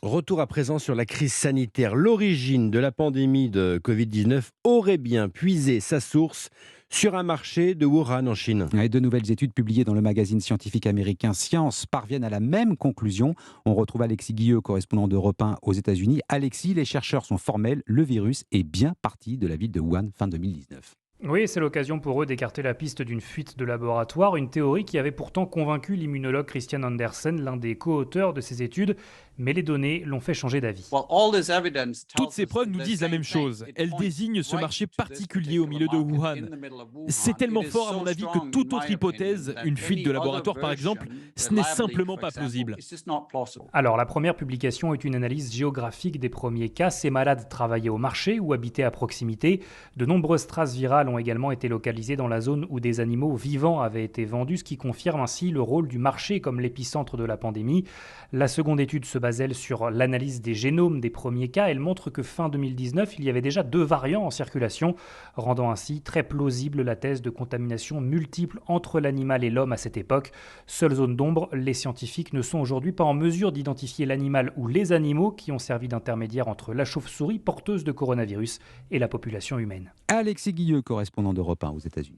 Retour à présent sur la crise sanitaire. L'origine de la pandémie de Covid-19 aurait bien puisé sa source sur un marché de Wuhan en Chine. Et de nouvelles études publiées dans le magazine scientifique américain Science parviennent à la même conclusion. On retrouve Alexis Guilleux, correspondant d'Europe 1 aux États-Unis. Alexis, les chercheurs sont formels, le virus est bien parti de la ville de Wuhan fin 2019. Oui, c'est l'occasion pour eux d'écarter la piste d'une fuite de laboratoire, une théorie qui avait pourtant convaincu l'immunologue Christian Andersen, l'un des co-auteurs de ces études, mais les données l'ont fait changer d'avis. Toutes ces preuves nous disent la même chose. Elles désignent ce marché particulier au milieu de Wuhan. C'est tellement fort à mon avis que toute autre hypothèse, une fuite de laboratoire par exemple, ce n'est simplement pas plausible. Alors, la première publication est une analyse géographique des premiers cas. Ces malades travaillaient au marché ou habitaient à proximité. De nombreuses traces virales ont également été localisées dans la zone où des animaux vivants avaient été vendus, ce qui confirme ainsi le rôle du marché comme l'épicentre de la pandémie. La seconde étude se base, elle, sur l'analyse des génomes des premiers cas. Elle montre que fin 2019, il y avait déjà 2 variants en circulation, rendant ainsi très plausible la thèse de contamination multiple entre l'animal et l'homme à cette époque. Seule zone d'ombre, les scientifiques ne sont aujourd'hui pas en mesure d'identifier l'animal ou les animaux qui ont servi d'intermédiaire entre la chauve-souris porteuse de coronavirus et la population humaine. Alexis Guilleux, correspondant d'Europe 1 aux États-Unis.